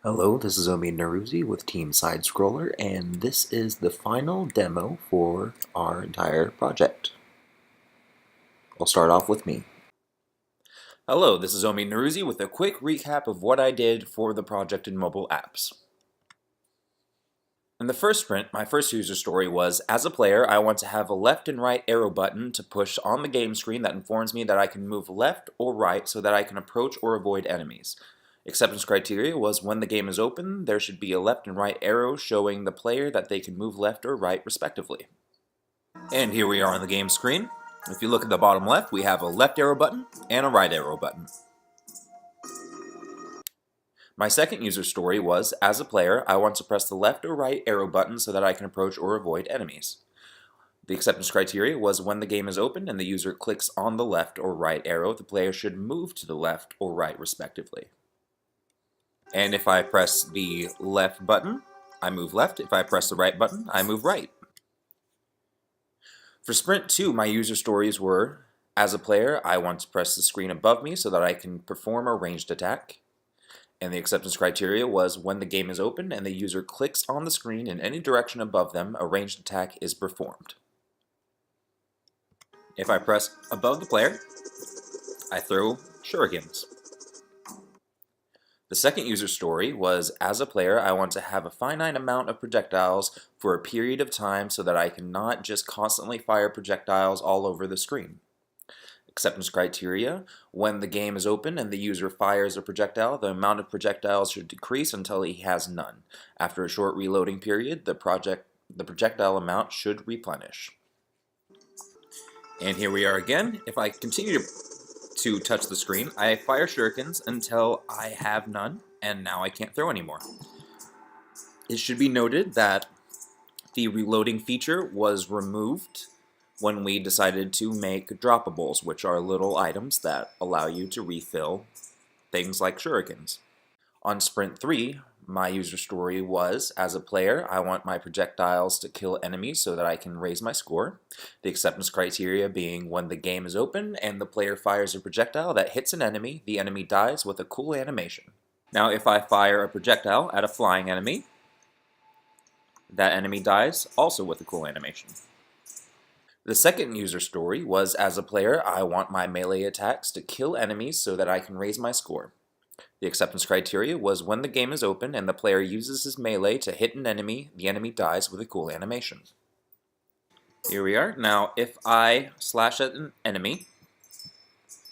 Hello, this is Omi Naruzi with Team SideScroller, and this is the final demo for our entire project. I'll start off with me. Hello, this is Omi Naruzi with a quick recap of what I did for the project in mobile apps. In the first sprint, my first user story was, as a player, I want to have a left and right arrow button to push on the game screen that informs me that I can move left or right so that I can approach or avoid enemies. Acceptance criteria was when the game is open, there should be a left and right arrow showing the player that they can move left or right respectively. And here we are on the game screen. If you look at the bottom left, we have a left arrow button and a right arrow button. My second user story was, as a player, I want to press the left or right arrow button so that I can approach or avoid enemies. The acceptance criteria was when the game is open and the user clicks on the left or right arrow, the player should move to the left or right respectively. And if I press the left button, I move left. If I press the right button, I move right. For Sprint 2, my user stories were, as a player, I want to press the screen above me so that I can perform a ranged attack. And the acceptance criteria was when the game is open and the user clicks on the screen in any direction above them, a ranged attack is performed. If I press above the player, I throw shurikens. The second user story was, as a player, I want to have a finite amount of projectiles for a period of time so that I cannot just constantly fire projectiles all over the screen. Acceptance criteria: when the game is open and the user fires a projectile, the amount of projectiles should decrease until he has none. After a short reloading period, the projectile amount should replenish. And here we are again. If I continue to touch the screen, I fire shurikens until I have none, and now I can't throw anymore. It should be noted that the reloading feature was removed when we decided to make droppables, which are little items that allow you to refill things like shurikens. On Sprint 3, my user story was, as a player, I want my projectiles to kill enemies so that I can raise my score. The acceptance criteria being when the game is open and the player fires a projectile that hits an enemy, the enemy dies with a cool animation. Now if I fire a projectile at a flying enemy, that enemy dies also with a cool animation. The second user story was, as a player, I want my melee attacks to kill enemies so that I can raise my score. The acceptance criteria was when the game is open and the player uses his melee to hit an enemy, the enemy dies with a cool animation. Here we are. Now, if I slash at an enemy,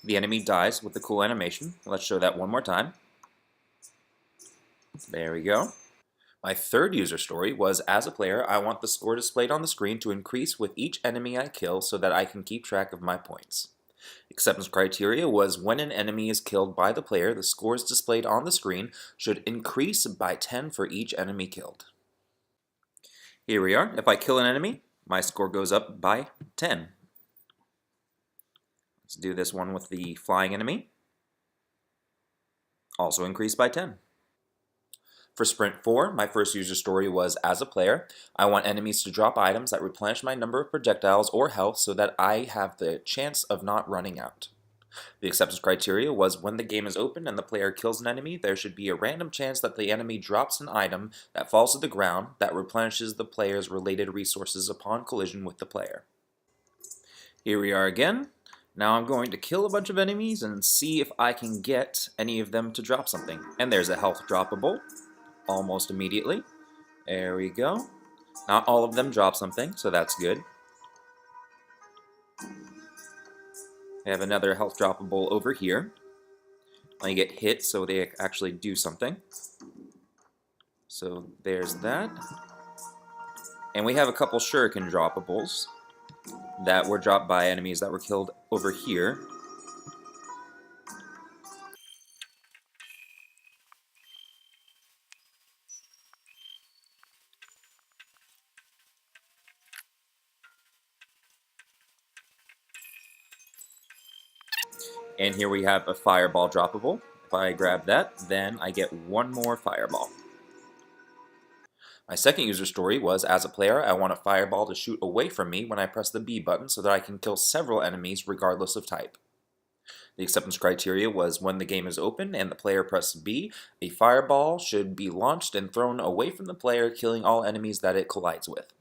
the enemy dies with a cool animation. Let's show that one more time. There we go. My third user story was, as a player, I want the score displayed on the screen to increase with each enemy I kill so that I can keep track of my points. Acceptance criteria was when an enemy is killed by the player, the scores displayed on the screen should increase by 10 for each enemy killed. Here we are. If I kill an enemy, my score goes up by 10. Let's do this one with the flying enemy. Also increased by 10. For Sprint 4, my first user story was, as a player, I want enemies to drop items that replenish my number of projectiles or health so that I have the chance of not running out. The acceptance criteria was when the game is open and the player kills an enemy, there should be a random chance that the enemy drops an item that falls to the ground that replenishes the player's related resources upon collision with the player. Here we are again. Now I'm going to kill a bunch of enemies and see if I can get any of them to drop something. And there's a health droppable. Almost immediately. There we go. Not all of them drop something, so that's good. We have another health droppable over here. I get hit so they actually do something. So there's that. And we have a couple shuriken droppables that were dropped by enemies that were killed over here. And here we have a fireball droppable. If I grab that, then I get one more fireball. My second user story was, as a player, I want a fireball to shoot away from me when I press the B button so that I can kill several enemies regardless of type. The acceptance criteria was when the game is open and the player presses B, a fireball should be launched and thrown away from the player, killing all enemies that it collides with.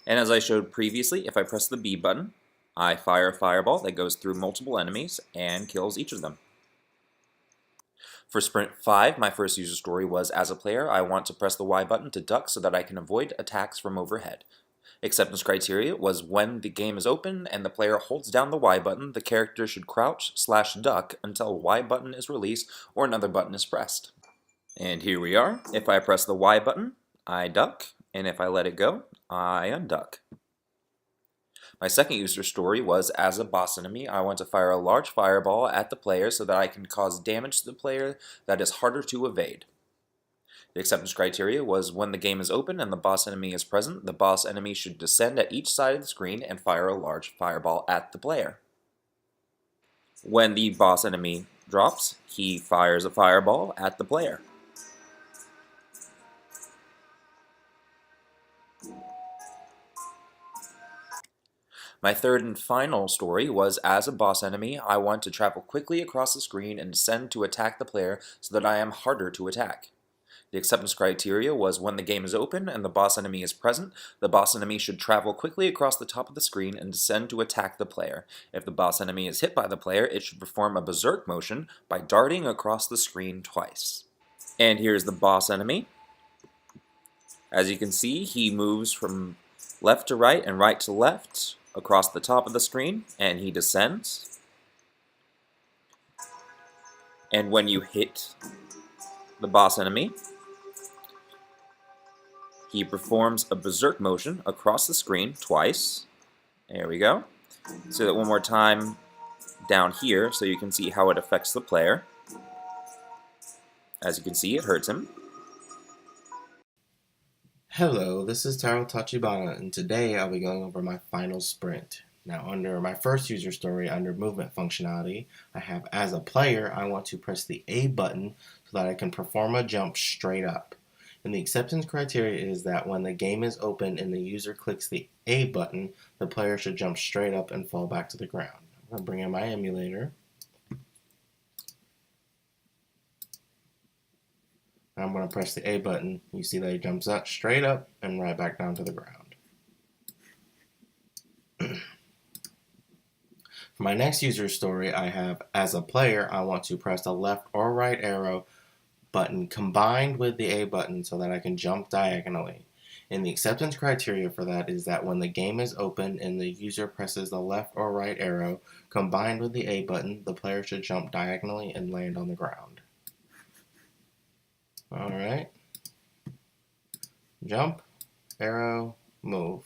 And as I showed previously, if I press the B button, I fire a fireball that goes through multiple enemies and kills each of them. For Sprint 5, my first user story was, as a player, I want to press the Y button to duck so that I can avoid attacks from overhead. Acceptance criteria was when the game is open and the player holds down the Y button, the character should crouch/duck until Y button is released or another button is pressed. And here we are. If I press the Y button, I duck, and if I let it go, I unduck. My second user story was, as a boss enemy, I want to fire a large fireball at the player so that I can cause damage to the player that is harder to evade. The acceptance criteria was when the game is open and the boss enemy is present, the boss enemy should descend at each side of the screen and fire a large fireball at the player. When the boss enemy drops, he fires a fireball at the player. My third and final story was, as a boss enemy, I want to travel quickly across the screen and descend to attack the player so that I am harder to attack. The acceptance criteria was when the game is open and the boss enemy is present, the boss enemy should travel quickly across the top of the screen and descend to attack the player. If the boss enemy is hit by the player, it should perform a berserk motion by darting across the screen twice. And here's the boss enemy. As you can see, he moves from left to right and right to left across the top of the screen, and he descends. And when you hit the boss enemy, he performs a berserk motion across the screen twice. There we go. So that one more time down here so you can see how it affects the player. As you can see, it hurts him. Hello, this is Taro Tachibana, and today I'll be going over my final sprint. Now, under my first user story, under movement functionality, I have, as a player, I want to press the A button so that I can perform a jump straight up. And the acceptance criteria is that when the game is open and the user clicks the A button, the player should jump straight up and fall back to the ground. I'm going to bring in my emulator. I'm going to press the A button. You see that he jumps up, straight up, and right back down to the ground. For my next user story, I have, as a player, I want to press the left or right arrow button combined with the A button so that I can jump diagonally. And the acceptance criteria for that is that when the game is open and the user presses the left or right arrow combined with the A button, the player should jump diagonally and land on the ground. Alright. Jump, arrow, move.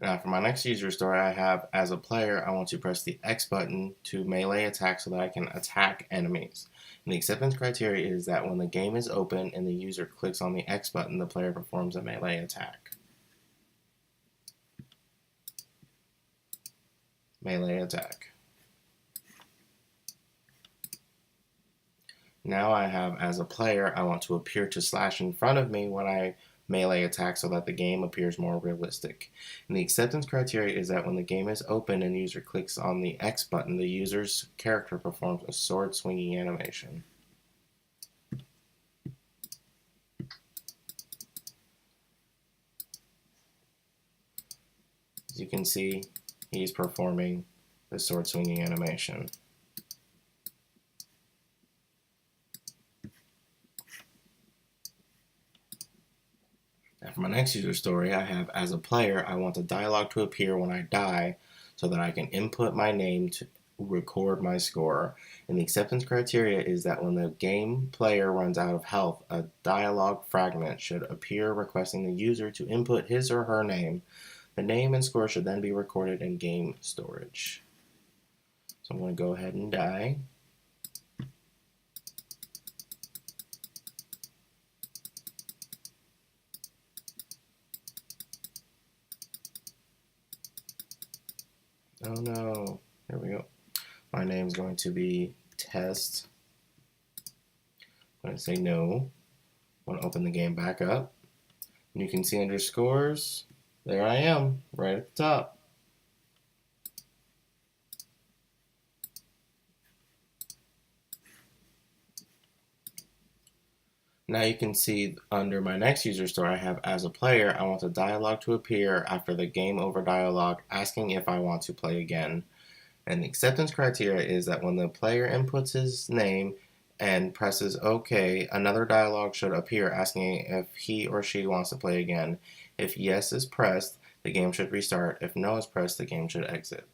Now for my next user story, I have, as a player, I want to press the X button to melee attack so that I can attack enemies. And the acceptance criteria is that when the game is open and the user clicks on the X button, the player performs a melee attack. Melee attack. Now I have, as a player, I want to appear to slash in front of me when I melee attack so that the game appears more realistic. And the acceptance criteria is that when the game is open and the user clicks on the X button, the user's character performs a sword swinging animation. As you can see, he's performing the sword swinging animation. Now for my next user story, I have, as a player, I want the dialogue to appear when I die so that I can input my name to record my score. And the acceptance criteria is that when the game player runs out of health, a dialogue fragment should appear requesting the user to input his or her name. The name and score should then be recorded in game storage. So I'm going to go ahead and die. Oh no, there we go. My name's going to be Test. I'm going to say no. I'm going to open the game back up. And you can see under scores, There I am, right at the top. Now you can see under my next user story I have as a player, I want the dialogue to appear after the game over dialogue asking if I want to play again. And the acceptance criteria is that when the player inputs his name and presses OK, another dialogue should appear asking if he or she wants to play again. If yes is pressed, the game should restart. If no is pressed, the game should exit.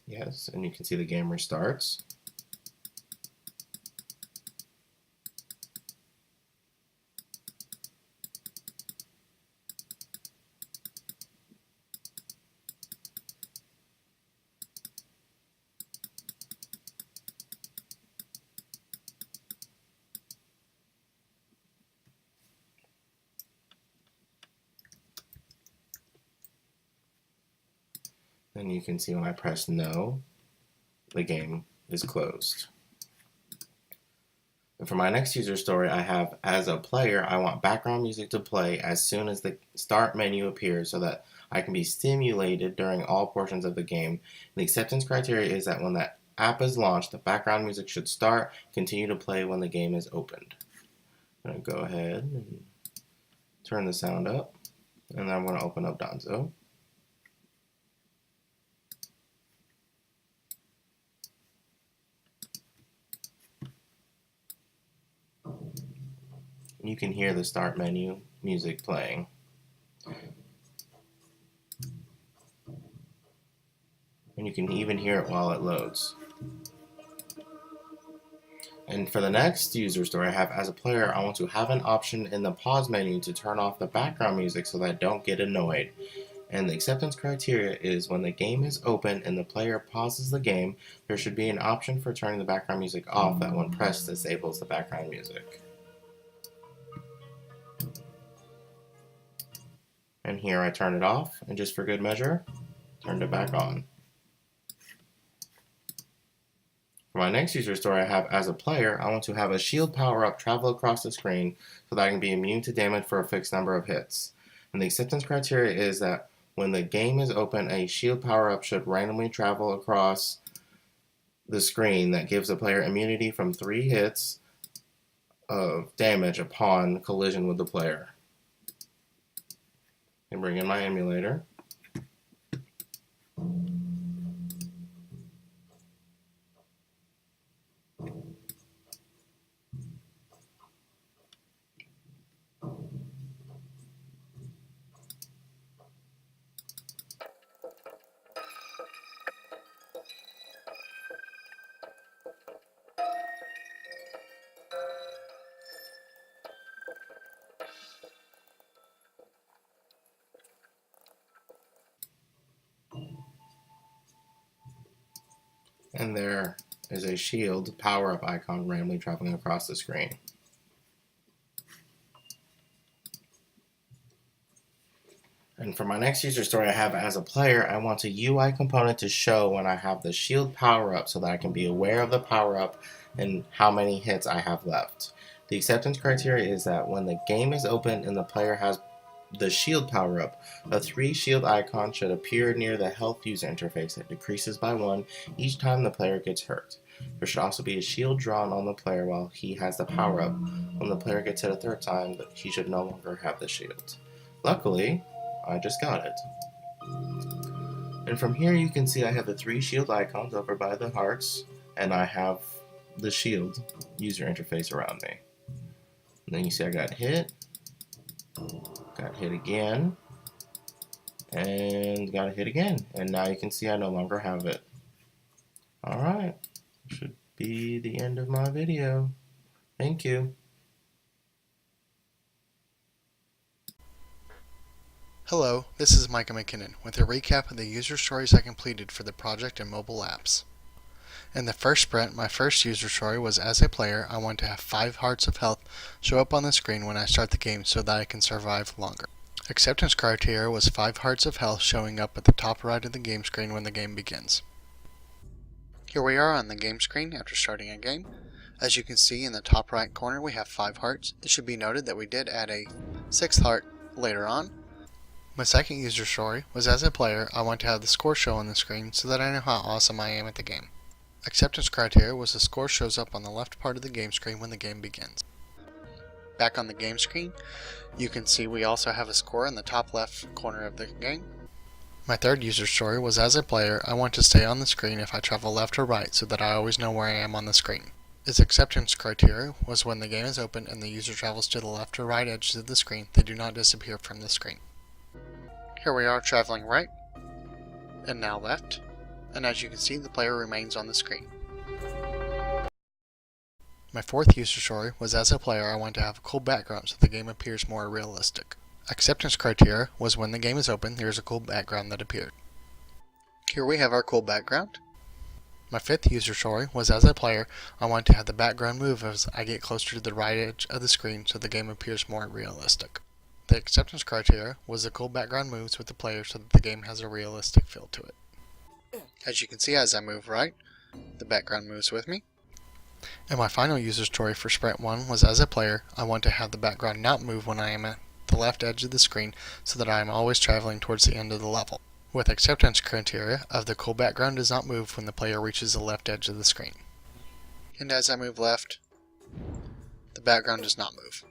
Yes, and you can see the game restarts. And you can see when I press no, the game is closed. And for my next user story, I have as a player, I want background music to play as soon as the start menu appears so that I can be stimulated during all portions of the game. And the acceptance criteria is that when that app is launched, the background music should start, continue to play when the game is opened. I'm going to go ahead and turn the sound up, and then I'm going to open up Donzo. You can hear the start menu music playing. And you can even hear it while it loads. And for the next user story I have as a player, I want to have an option in the pause menu to turn off the background music so that I don't get annoyed. And the acceptance criteria is when the game is open and the player pauses the game, there should be an option for turning the background music off that when pressed disables the background music. And here I turn it off, and just for good measure, turned it back on. For my next user story I have as a player, I want to have a shield power-up travel across the screen so that I can be immune to damage for a fixed number of hits. And the acceptance criteria is that when the game is open, a shield power-up should randomly travel across the screen that gives the player immunity from 3 hits of damage upon collision with the player. And bring in my emulator. And there is a shield power-up icon randomly traveling across the screen. And for my next user story I have as a player, I want a UI component to show when I have the shield power-up so that I can be aware of the power-up and how many hits I have left. The acceptance criteria is that when the game is open and the player has the shield power-up, a 3 shield icon should appear near the health user interface that decreases by 1 each time the player gets hurt. There should also be a shield drawn on the player while he has the power-up. When the player gets hit a 3rd time, he should no longer have the shield. Luckily, I just got it. And from here you can see I have the 3 shield icons over by the hearts, and I have the shield user interface around me. And then you see I got hit again, and got hit again. And now you can see I no longer have it. Alright, should be the end of my video. Thank you. Hello, this is Micah McKinnon with a recap of the user stories I completed for the project and mobile apps. In the first sprint, my first user story was as a player, I want to have 5 hearts of health show up on the screen when I start the game so that I can survive longer. Acceptance criteria was 5 hearts of health showing up at the top right of the game screen when the game begins. Here we are on the game screen after starting a game. As you can see in the top right corner we have 5 hearts. It should be noted that we did add a 6th heart later on. My second user story was as a player, I want to have the score show on the screen so that I know how awesome I am at the game. Acceptance criteria was the score shows up on the left part of the game screen when the game begins. Back on the game screen, you can see we also have a score in the top left corner of the game. My third user story was as a player, I want to stay on the screen if I travel left or right so that I always know where I am on the screen. Its acceptance criteria was when the game is open and the user travels to the left or right edges of the screen, they do not disappear from the screen. Here we are traveling right, and now left, and as you can see the player remains on the screen. My fourth user story was as a player I want to have a cool background so the game appears more realistic. Acceptance criteria was when the game is open there is a cool background that appeared. Here we have our cool background. My fifth user story was as a player I want to have the background move as I get closer to the right edge of the screen so the game appears more realistic. The acceptance criteria was the cool background moves with the player so that the game has a realistic feel to it. As you can see as I move right, the background moves with me. And my final user story for Sprint 1 was as a player, I want to have the background not move when I am at the left edge of the screen so that I am always traveling towards the end of the level. With acceptance criteria of the cool background does not move when the player reaches the left edge of the screen. And as I move left, the background does not move.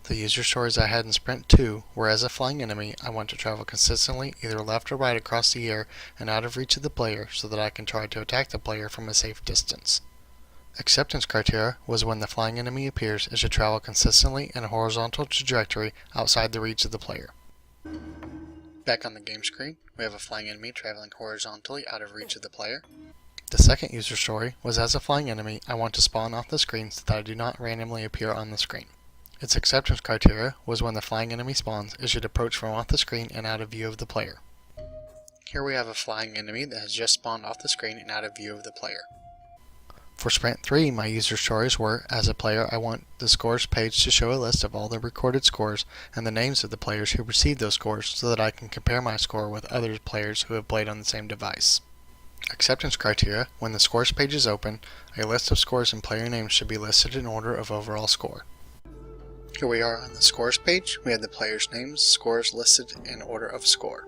The user stories I had in Sprint 2 were as a flying enemy, I want to travel consistently either left or right across the air and out of reach of the player so that I can try to attack the player from a safe distance. Acceptance criteria was when the flying enemy appears, it should travel consistently in a horizontal trajectory outside the reach of the player. Back on the game screen, we have a flying enemy traveling horizontally out of reach of the player. The second user story was as a flying enemy, I want to spawn off the screen so that I do not randomly appear on the screen. Its acceptance criteria was when the flying enemy spawns, it should approach from off the screen and out of view of the player. Here we have a flying enemy that has just spawned off the screen and out of view of the player. For Sprint 3, my user stories were, as a player, I want the scores page to show a list of all the recorded scores and the names of the players who received those scores so that I can compare my score with other players who have played on the same device. Acceptance criteria, when the scores page is open, a list of scores and player names should be listed in order of overall score. Here we are on the scores page. We have the players' names, scores listed in order of score.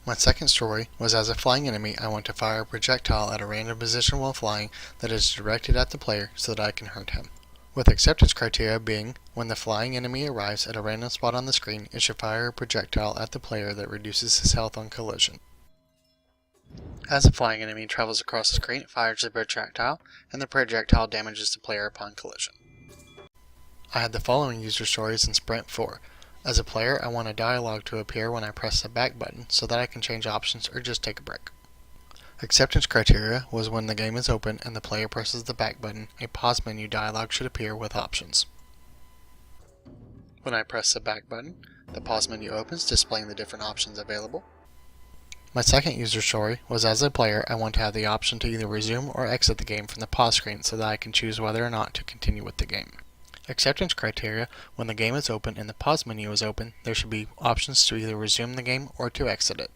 My second story was as a flying enemy, I want to fire a projectile at a random position while flying that is directed at the player so that I can hurt him. With acceptance criteria being, when the flying enemy arrives at a random spot on the screen, it should fire a projectile at the player that reduces his health on collision. As a flying enemy travels across the screen, it fires a projectile, and the projectile damages the player upon collision. I had the following user stories in Sprint 4. As a player, I want a dialogue to appear when I press the back button so that I can change options or just take a break. Acceptance criteria was when the game is open and the player presses the back button, a pause menu dialog should appear with options. When I press the back button, the pause menu opens, displaying the different options available. My second user story was as a player, I want to have the option to either resume or exit the game from the pause screen so that I can choose whether or not to continue with the game. Acceptance criteria, when the game is open and the pause menu is open, there should be options to either resume the game or to exit it.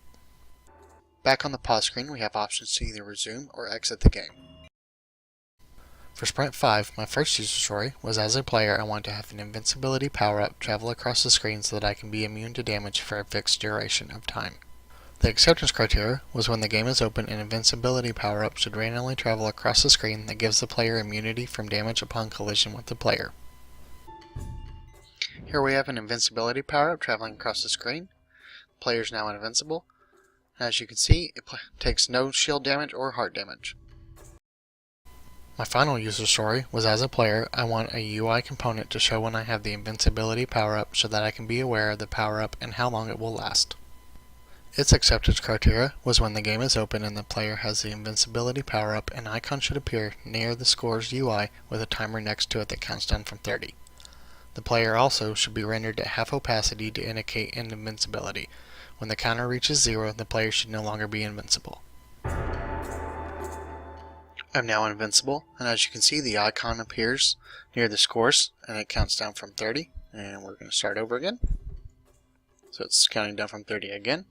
Back on the pause screen, we have options to either resume or exit the game. For Sprint 5, my first user story was as a player, I want to have an invincibility power-up travel across the screen so that I can be immune to damage for a fixed duration of time. The acceptance criteria was when the game is open, an invincibility power-up should randomly travel across the screen that gives the player immunity from damage upon collision with the player. Here we have an invincibility power-up traveling across the screen. The player is now invincible. As you can see, it takes no shield damage or heart damage. My final user story was as a player, I want a UI component to show when I have the invincibility power-up so that I can be aware of the power-up and how long it will last. Its acceptance criteria was when the game is open and the player has the invincibility power-up, an icon should appear near the score's UI with a timer next to it that counts down from 30. The player also should be rendered at half opacity to indicate invincibility. When the counter reaches 0, the player should no longer be invincible. I'm now invincible, and as you can see, the icon appears near the scores, and it counts down from 30, and we're going to start over again. So it's counting down from 30 again.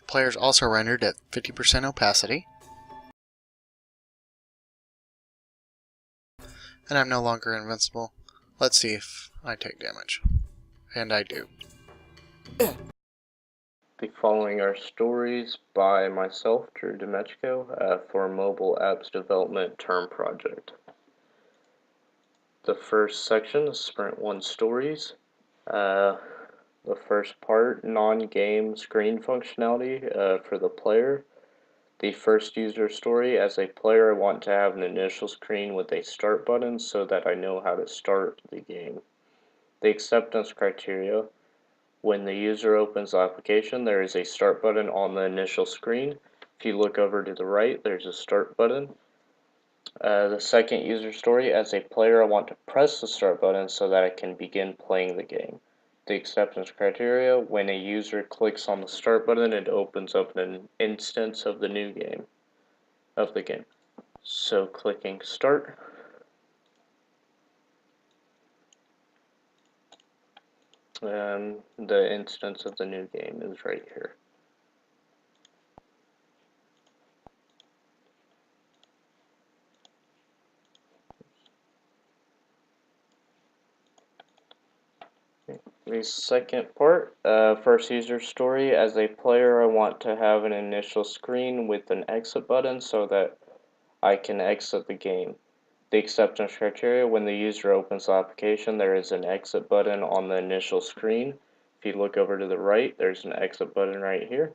Players also rendered at 50% opacity, and I'm no longer invincible. Let's see if I take damage. And I do. The following are stories by myself, Drew Demechko, for Mobile Apps Development Term Project. The first section is Sprint 1 Stories. The first part, non-game screen functionality for the player. The first user story, as a player I want to have an initial screen with a start button so that I know how to start the game. The acceptance criteria. When the user opens the application, there is a start button on the initial screen. If you look over to the right, there's a start button. The second user story, as a player I want to press the start button so that I can begin playing the game. The acceptance criteria, when a user clicks on the start button, it opens up an instance of the game. So clicking start. The instance of the new game is right here. The second part, first user story. As a player, I want to have an initial screen with an exit button so that I can exit the game. The acceptance criteria, when the user opens the application, there is an exit button on the initial screen. If you look over to the right, there's an exit button right here.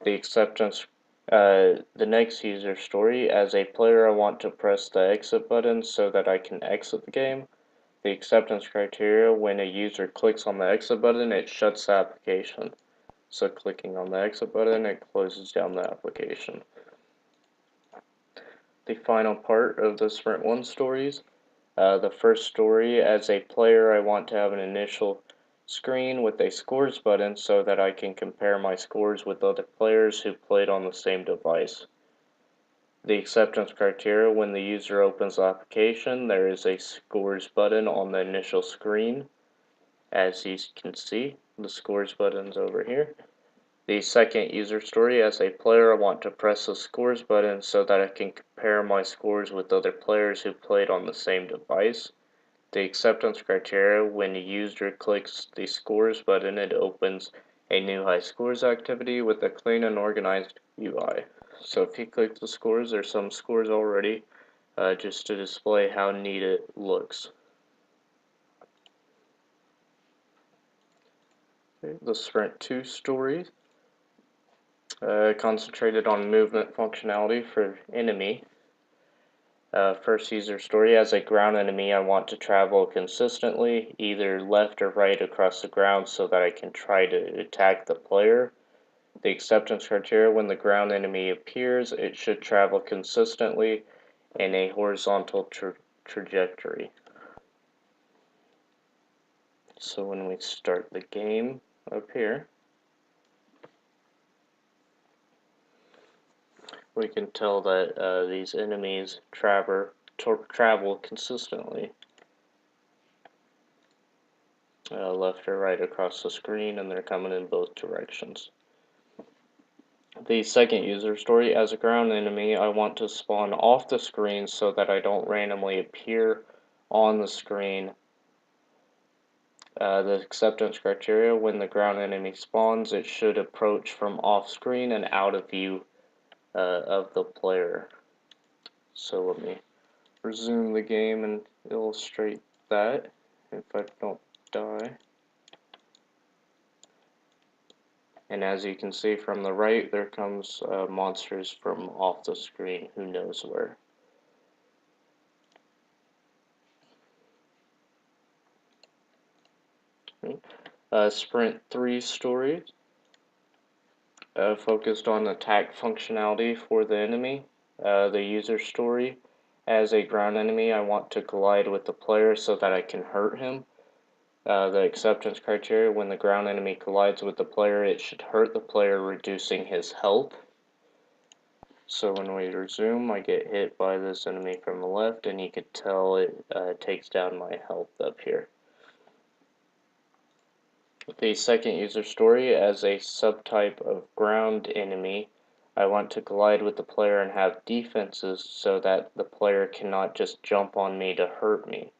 The acceptance, the next user story. As a player, I want to press the exit button so that I can exit the game. The acceptance criteria, when a user clicks on the exit button, it shuts the application. So clicking on the exit button, it closes down the application. The final part of the Sprint 1 stories. The first story, as a player, I want to have an initial screen with a scores button so that I can compare my scores with other players who played on the same device. The acceptance criteria, when the user opens the application, there is a scores button on the initial screen. As you can see, the scores button's over here. The second user story, as a player, I want to press the scores button so that I can compare my scores with other players who played on the same device. The acceptance criteria, when a user clicks the scores button, it opens a new high scores activity with a clean and organized UI. So if you click the scores, there's some scores already, just to display how neat it looks. Okay, the Sprint 2 story, concentrated on movement functionality for enemy. First user story, as a ground enemy, I want to travel consistently, either left or right across the ground so that I can try to attack the player. The acceptance criteria, when the ground enemy appears, it should travel consistently in a horizontal trajectory. So when we start the game up here, we can tell that these enemies travel consistently, left or right across the screen, and they're coming in both directions. The second user story, as a ground enemy, I want to spawn off the screen so that I don't randomly appear on the screen. The acceptance criteria, when the ground enemy spawns, it should approach from off screen and out of view of the player. So let me resume the game and illustrate that if I don't die. And as you can see from the right, there comes monsters from off the screen, who knows where. Sprint 3 story, focused on attack functionality for the enemy. The user story, as a ground enemy, I want to collide with the player so that I can hurt him. The acceptance criteria, when the ground enemy collides with the player, it should hurt the player, reducing his health. So when we resume, I get hit by this enemy from the left, and you could tell it takes down my health up here. The second user story, as a subtype of ground enemy, I want to glide with the player and have defenses so that the player cannot just jump on me to hurt me.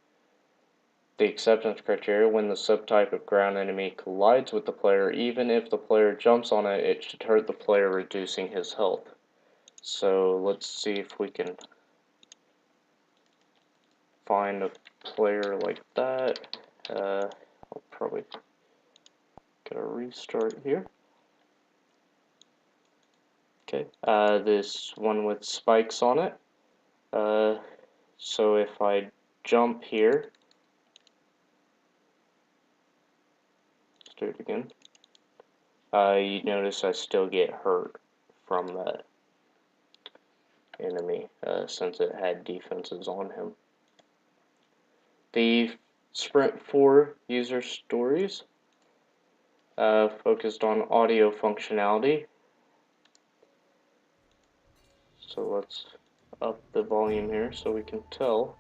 The acceptance criteria: when the subtype of ground enemy collides with the player, even if the player jumps on it, it should hurt the player, reducing his health. So let's see if we can find a player like that. I'll probably get a restart here. Okay, this one with spikes on it. So if I jump here, let's do it again. You notice I still get hurt from that enemy, since it had defenses on him. The Sprint 4 user stories focused on audio functionality. So let's up the volume here so we can tell.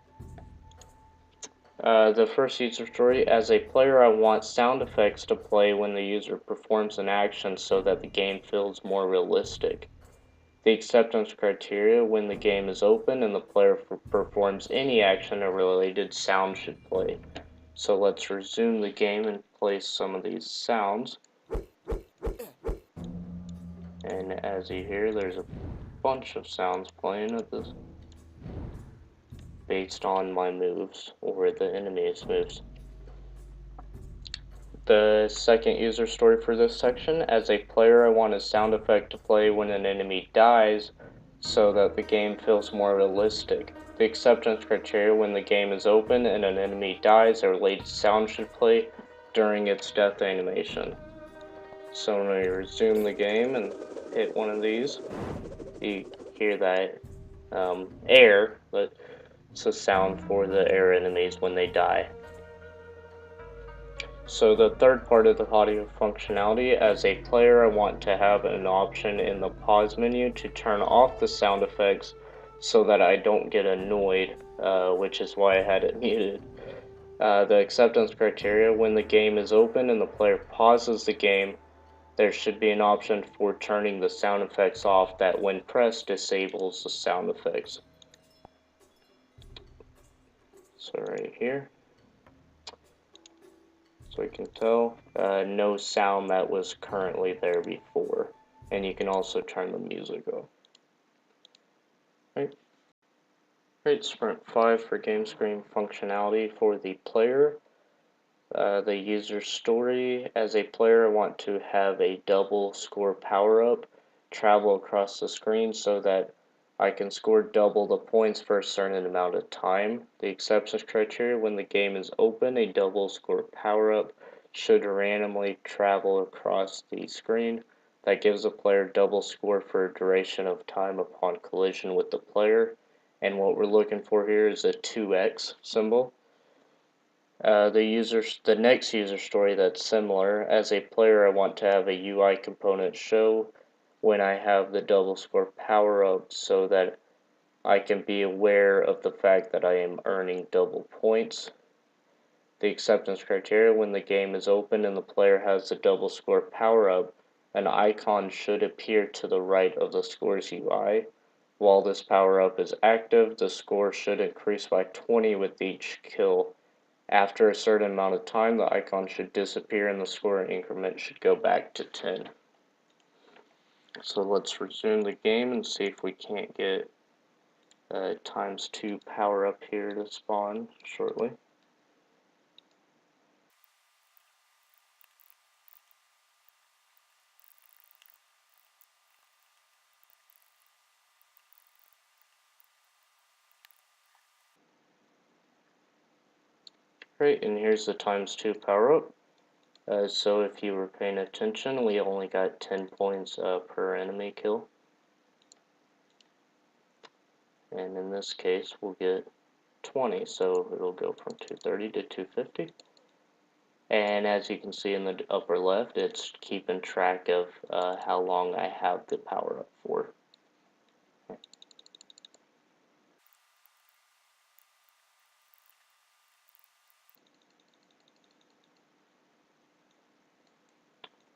The first user story: as a player, I want sound effects to play when the user performs an action so that the game feels more realistic. The acceptance criteria: when the game is open and the player performs any action, a related sound should play. So let's resume the game and play some of these sounds. And as you hear, there's a bunch of sounds playing at this based on my moves or the enemy's moves. The second user story for this section: as a player, I want a sound effect to play when an enemy dies so that the game feels more realistic. The acceptance criteria: when the game is open and an enemy dies, a related sound should play during its death animation. So when we resume the game and hit one of these, you hear that air, but it's a sound for the air enemies when they die. So the third part of the audio functionality: as a player, I want to have an option in the pause menu to turn off the sound effects so that I don't get annoyed, which is why I had it muted. The acceptance criteria: when the game is open and the player pauses the game, there should be an option for turning the sound effects off that, when pressed, disables the sound effects. So right here, so you can tell, no sound that was currently there before. And you can also turn the music off. Right, Sprint 5 for game screen functionality for the player. The user story: as a player, I want to have a double score power-up travel across the screen so that I can score double the points for a certain amount of time. The acceptance criteria: when the game is open, a double score power-up should randomly travel across the screen. That gives the player double score for a duration of time upon collision with the player. And what we're looking for here is a 2x symbol. The next user story that's similar: as a player, I want to have a UI component show when I have the double score power up so that I can be aware of the fact that I am earning double points. The acceptance criteria: when the game is open and the player has the double score power up, an icon should appear to the right of the score's UI. While this power up is active, the score should increase by 20 with each kill. After a certain amount of time, the icon should disappear and the score increment should go back to 10. So let's resume the game and see if we can't get ×2 power up here to spawn shortly. Right, and here's the ×2 power up. So if you were paying attention, we only got 10 points per enemy kill. And in this case, we'll get 20, so it'll go from 230 to 250. And as you can see in the upper left, it's keeping track of how long I have the power up for.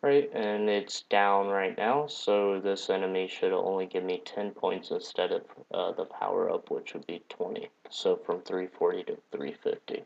Right, and it's down right now, so this enemy should only give me 10 points instead of the power up, which would be 20. So from 340 to 350.